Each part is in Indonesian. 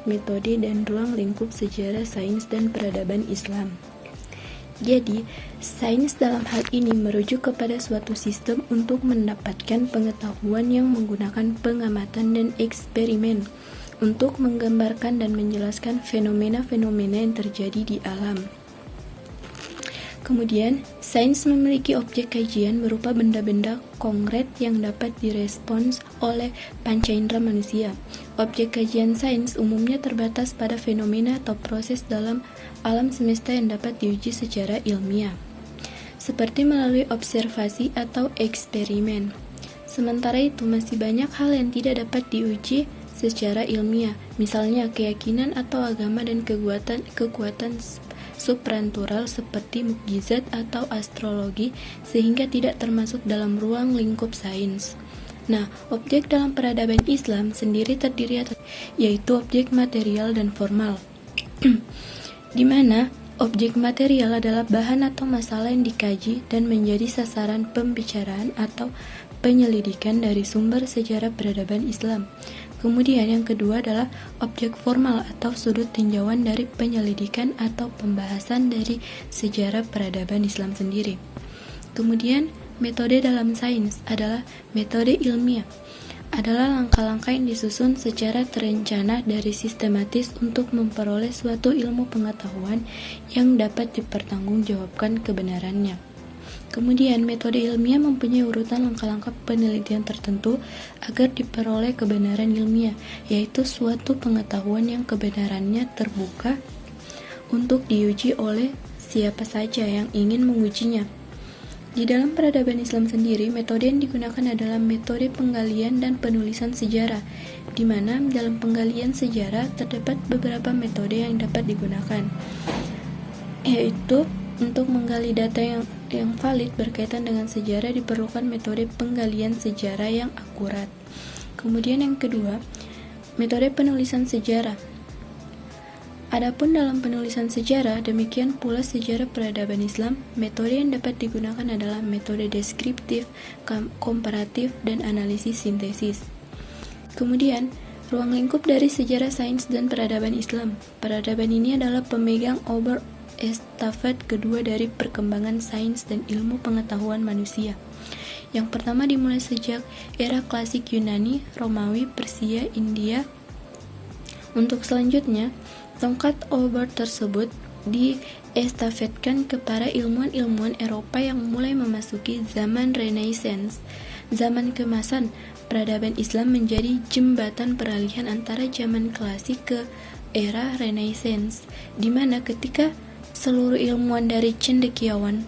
metode, dan ruang lingkup sejarah sains dan peradaban Islam. Jadi, sains dalam hal ini merujuk kepada suatu sistem untuk mendapatkan pengetahuan yang menggunakan pengamatan dan eksperimen untuk menggambarkan dan menjelaskan fenomena-fenomena yang terjadi di alam. Kemudian, sains memiliki objek kajian berupa benda-benda konkret yang dapat direspons oleh panca indera manusia. Objek kajian sains umumnya terbatas pada fenomena atau proses dalam alam semesta yang dapat diuji secara ilmiah, seperti melalui observasi atau eksperimen. Sementara itu, masih banyak hal yang tidak dapat diuji secara ilmiah, misalnya keyakinan atau agama dan kekuatan supranatural seperti mukjizat atau astrologi, sehingga tidak termasuk dalam ruang lingkup sains. Nah, objek dalam peradaban Islam sendiri terdiri atas, yaitu objek material dan formal, di mana objek material adalah bahan atau masalah yang dikaji dan menjadi sasaran pembicaraan atau penyelidikan dari sumber sejarah peradaban Islam. Kemudian yang kedua adalah objek formal atau sudut tinjauan dari penyelidikan atau pembahasan dari sejarah peradaban Islam sendiri. Kemudian metode dalam sains adalah metode ilmiah, adalah langkah-langkah yang disusun secara terencana dari sistematis untuk memperoleh suatu ilmu pengetahuan yang dapat dipertanggungjawabkan kebenarannya. Kemudian, metode ilmiah mempunyai urutan langkah-langkah penelitian tertentu agar diperoleh kebenaran ilmiah, yaitu suatu pengetahuan yang kebenarannya terbuka untuk diuji oleh siapa saja yang ingin mengujinya. Di dalam peradaban Islam sendiri, metode yang digunakan adalah metode penggalian dan penulisan sejarah, di mana dalam penggalian sejarah terdapat beberapa metode yang dapat digunakan, yaitu untuk menggali data yang valid berkaitan dengan sejarah diperlukan metode penggalian sejarah yang akurat. Kemudian yang kedua, metode penulisan sejarah. Adapun dalam penulisan sejarah, demikian pula sejarah peradaban Islam, metode yang dapat digunakan adalah metode deskriptif, komparatif, dan analisis sintesis. Kemudian, ruang lingkup dari sejarah sains dan peradaban Islam. Peradaban ini adalah pemegang obor estafet kedua dari perkembangan sains dan ilmu pengetahuan manusia. Yang pertama dimulai sejak era klasik Yunani, Romawi, Persia, India. Untuk selanjutnya, tongkat obor tersebut diestafetkan kepada ilmuwan-ilmuwan Eropa yang mulai memasuki zaman Renaissance. Zaman keemasan, peradaban Islam menjadi jembatan peralihan antara zaman klasik ke era Renaissance, di mana ketika seluruh ilmuwan dari cendekiawan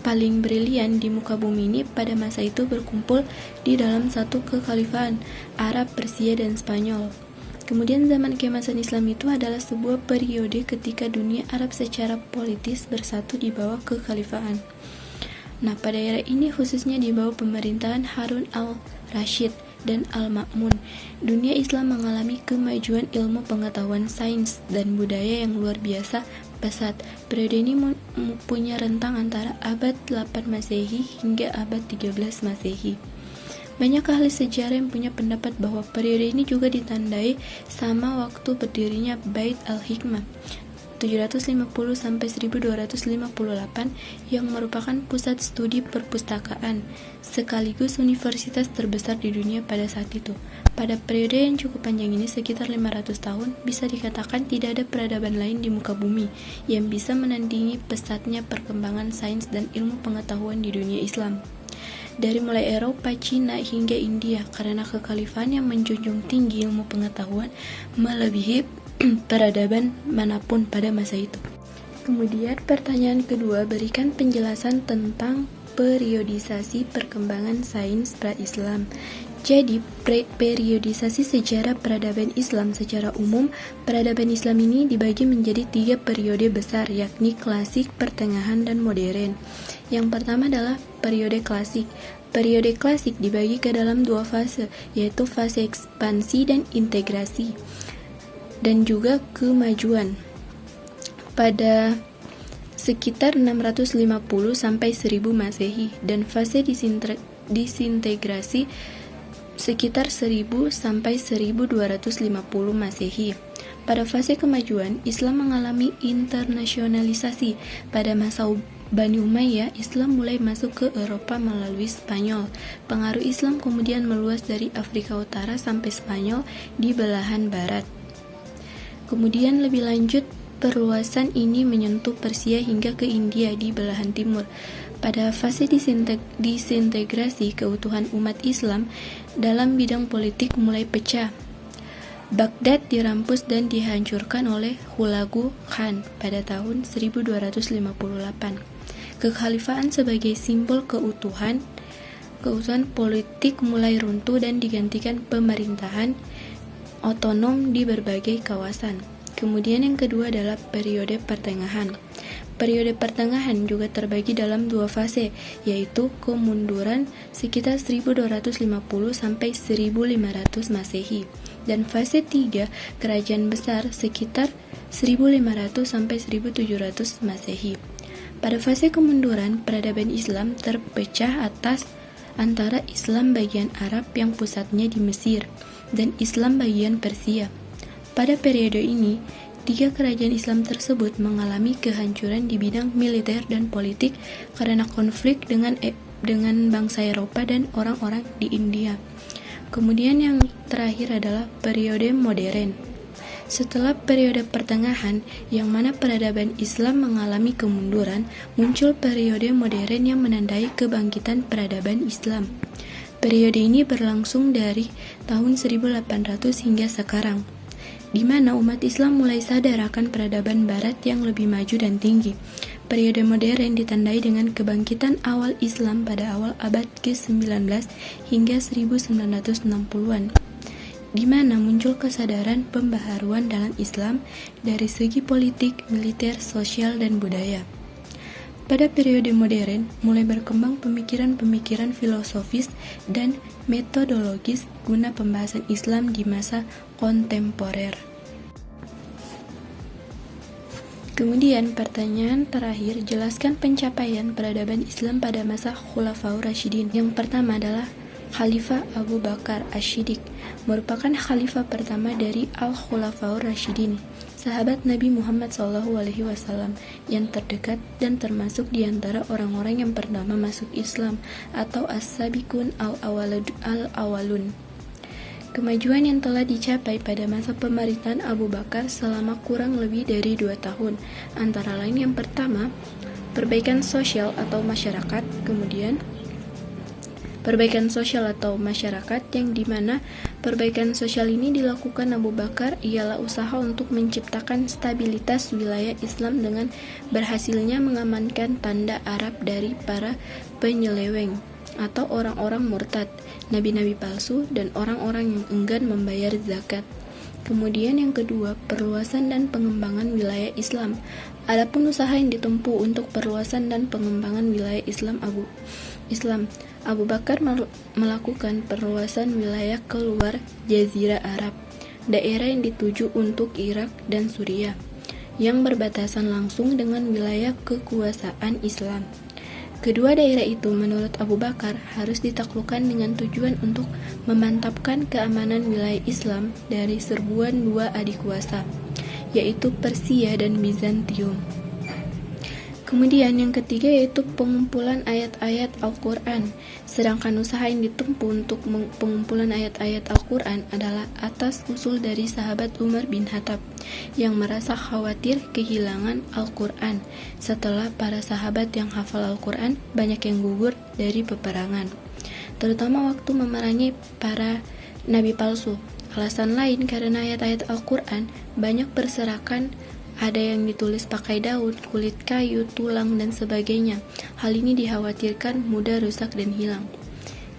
paling brilian di muka bumi ini pada masa itu berkumpul di dalam satu kekhalifahan Arab, Persia, dan Spanyol. Kemudian zaman keemasan Islam itu adalah sebuah periode ketika dunia Arab secara politis bersatu di bawah kekhalifahan. Nah, pada era ini khususnya di bawah pemerintahan Harun al-Rashid dan Al-Ma'mun, dunia Islam mengalami kemajuan ilmu pengetahuan sains dan budaya yang luar biasa pesat. Periode ini mempunyai rentang antara abad 8 Masehi hingga abad 13 Masehi. Banyak ahli sejarah yang punya pendapat bahwa periode ini juga ditandai sama waktu berdirinya Bait al-Hikmah 750 sampai 1258 yang merupakan pusat studi perpustakaan sekaligus universitas terbesar di dunia pada saat itu. Pada periode yang cukup panjang ini, sekitar 500 tahun, bisa dikatakan tidak ada peradaban lain di muka bumi yang bisa menandingi pesatnya perkembangan sains dan ilmu pengetahuan di dunia Islam. Dari mulai Eropa, Cina, hingga India, karena kekhalifahan yang menjunjung tinggi ilmu pengetahuan melebihi peradaban manapun pada masa itu. Kemudian pertanyaan kedua, berikan penjelasan tentang periodisasi perkembangan sains pra-Islam. Jadi, periodisasi sejarah peradaban Islam secara umum, peradaban Islam ini dibagi menjadi 3 periode besar, yakni klasik, pertengahan, dan modern. Yang pertama adalah periode klasik. Periode klasik dibagi ke dalam 2 fase, yaitu fase ekspansi dan integrasi, dan juga kemajuan. Pada sekitar 650 sampai 1000 Masehi, dan fase disintegrasi sekitar 1000 sampai 1250 Masehi. Pada fase kemajuan, Islam mengalami internasionalisasi. Pada masa Bani Umayyah, Islam mulai masuk ke Eropa melalui Spanyol. Pengaruh Islam kemudian meluas dari Afrika Utara sampai Spanyol di belahan barat. Kemudian lebih lanjut, perluasan ini menyentuh Persia hingga ke India di belahan timur. Pada fase disintegrasi, keutuhan umat Islam dalam bidang politik mulai pecah. Baghdad dirampas dan dihancurkan oleh Hulagu Khan pada tahun 1258. Kekhalifahan sebagai simbol keutuhan politik mulai runtuh dan digantikan pemerintahan otonom di berbagai kawasan. Kemudian yang kedua adalah periode pertengahan. Periode pertengahan juga terbagi dalam dua fase, yaitu kemunduran sekitar 1250 sampai 1500 Masehi dan fase 3 kerajaan besar sekitar 1500 sampai 1700 Masehi. Pada fase kemunduran, peradaban Islam terpecah antara Islam bagian Arab yang pusatnya di Mesir dan Islam bagian Persia. Pada periode ini, 3 kerajaan Islam tersebut mengalami kehancuran di bidang militer dan politik karena konflik dengan bangsa Eropa dan orang-orang di India. Kemudian yang terakhir adalah periode modern. Setelah periode pertengahan, yang mana peradaban Islam mengalami kemunduran, muncul periode modern yang menandai kebangkitan peradaban Islam. Periode ini berlangsung dari tahun 1800 hingga sekarang, di mana umat Islam mulai sadar akan peradaban Barat yang lebih maju dan tinggi. Periode modern ditandai dengan kebangkitan awal Islam pada awal abad ke-19 hingga 1960-an. Di mana muncul kesadaran pembaharuan dalam Islam dari segi politik, militer, sosial, dan budaya. Pada periode modern, mulai berkembang pemikiran-pemikiran filosofis dan metodologis guna pembahasan Islam di masa kontemporer. Kemudian pertanyaan terakhir, jelaskan pencapaian peradaban Islam pada masa Khulafaur Rasyidin. Yang pertama adalah Khalifah Abu Bakar Asy-Shiddiq, merupakan khalifah pertama dari Al-Khulafaur Rasyidin, sahabat Nabi Muhammad SAW yang terdekat dan termasuk di antara orang-orang yang pertama masuk Islam atau As-Sabiqun Al-Awwalun. Kemajuan yang telah dicapai pada masa pemerintahan Abu Bakar selama kurang lebih dari 2 tahun, antara lain yang pertama, perbaikan sosial atau masyarakat, kemudian perbaikan sosial atau masyarakat, yang dimana perbaikan sosial ini dilakukan Abu Bakar ialah usaha untuk menciptakan stabilitas wilayah Islam dengan berhasilnya mengamankan tanda Arab dari para penyeleweng atau orang-orang murtad, nabi-nabi palsu, dan orang-orang yang enggan membayar zakat. Kemudian yang kedua, perluasan dan pengembangan wilayah Islam. Adapun usaha yang ditempuh untuk perluasan dan pengembangan wilayah Islam, Abu Bakar melakukan perluasan wilayah keluar Jazirah Arab, daerah yang dituju untuk Irak dan Suriah, yang berbatasan langsung dengan wilayah kekuasaan Islam. Kedua daerah itu menurut Abu Bakar harus ditaklukkan dengan tujuan untuk memantapkan keamanan wilayah Islam dari serbuan dua adik kuasa, yaitu Persia dan Bizantium. Kemudian yang ketiga yaitu pengumpulan ayat-ayat Al-Quran. Sedangkan usaha yang ditempuh untuk pengumpulan ayat-ayat Al-Quran adalah atas usul dari sahabat Umar bin Khattab yang merasa khawatir kehilangan Al-Quran setelah para sahabat yang hafal Al-Quran banyak yang gugur dari peperangan, terutama waktu memerangi para nabi palsu. Alasan lain karena ayat-ayat Al-Quran banyak berserakan, ada yang ditulis pakai daun, kulit kayu, tulang, dan sebagainya. Hal ini dikhawatirkan mudah rusak dan hilang.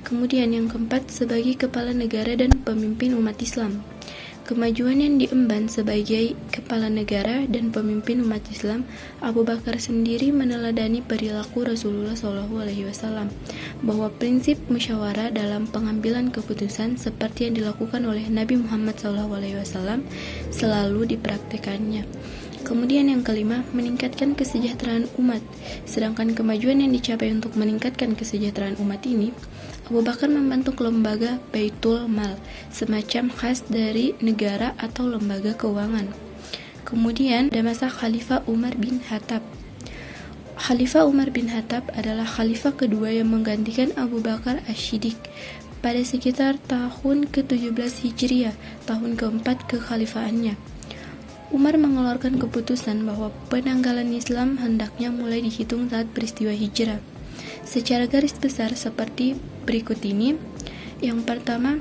Kemudian yang keempat, sebagai kepala negara dan pemimpin umat Islam. Kemajuan yang diemban sebagai kepala negara dan pemimpin umat Islam, Abu Bakar sendiri meneladani perilaku Rasulullah SAW, bahwa prinsip musyawarah dalam pengambilan keputusan seperti yang dilakukan oleh Nabi Muhammad SAW selalu dipraktekannya. Kemudian yang kelima, meningkatkan kesejahteraan umat. Sedangkan kemajuan yang dicapai untuk meningkatkan kesejahteraan umat ini, Abu Bakar membentuk lembaga Baitul Mal, semacam khas dari negara atau lembaga keuangan. Kemudian ada masa Khalifah Umar bin Khattab. Khalifah Umar bin Khattab adalah khalifah kedua yang menggantikan Abu Bakar Asy-Siddiq pada sekitar tahun ke-17 Hijriah, tahun keempat kekhalifaannya. Umar mengeluarkan keputusan bahwa penanggalan Islam hendaknya mulai dihitung saat peristiwa hijrah. Secara garis besar seperti berikut ini. Yang pertama,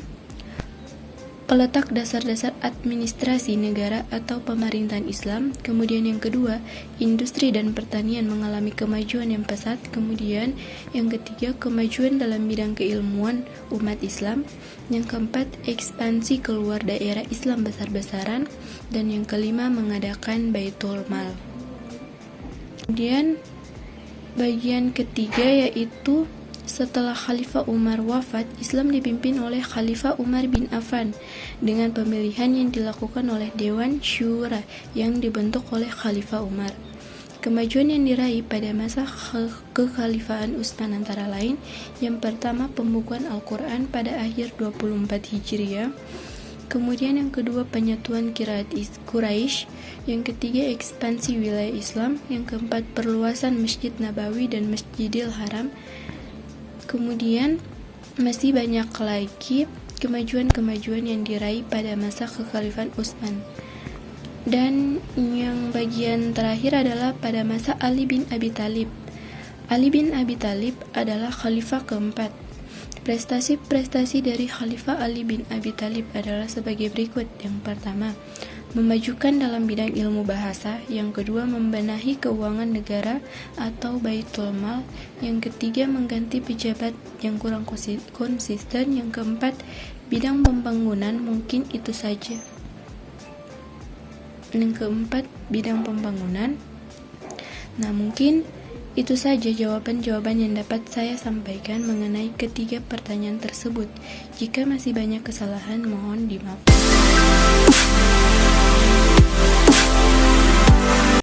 peletak dasar-dasar administrasi negara atau pemerintahan Islam. Kemudian yang kedua, industri dan pertanian mengalami kemajuan yang pesat. Kemudian yang ketiga, kemajuan dalam bidang keilmuan umat Islam. Yang keempat, ekspansi keluar daerah Islam besar-besaran. Dan yang kelima, mengadakan Baitul Mal. Kemudian bagian ketiga yaitu setelah Khalifah Umar wafat, Islam dipimpin oleh Khalifah Umar bin Affan dengan pemilihan yang dilakukan oleh Dewan Syura yang dibentuk oleh Khalifah Umar. Kemajuan yang diraih pada masa kekhalifahan Utsman antara lain, yang pertama pembukuan Al-Quran pada akhir 24 Hijriah, kemudian yang kedua penyatuan Qiraat Quraisy, yang ketiga ekspansi wilayah Islam, yang keempat perluasan Masjid Nabawi dan Masjidil Haram. Kemudian masih banyak lagi kemajuan-kemajuan yang diraih pada masa kekhalifahan Utsman. Dan yang bagian terakhir adalah pada masa Ali bin Abi Thalib. Ali bin Abi Thalib adalah khalifah keempat. Prestasi-prestasi dari Khalifah Ali bin Abi Thalib adalah sebagai berikut. Yang pertama, memajukan dalam bidang ilmu bahasa. Yang kedua, membenahi keuangan negara atau Baitul Mal. Yang ketiga, mengganti pejabat yang kurang konsisten. Yang keempat, bidang pembangunan. Mungkin itu saja. Yang keempat, bidang pembangunan. Nah, mungkin itu saja jawaban-jawaban yang dapat saya sampaikan mengenai ketiga pertanyaan tersebut. Jika masih banyak kesalahan, mohon dimaafkan.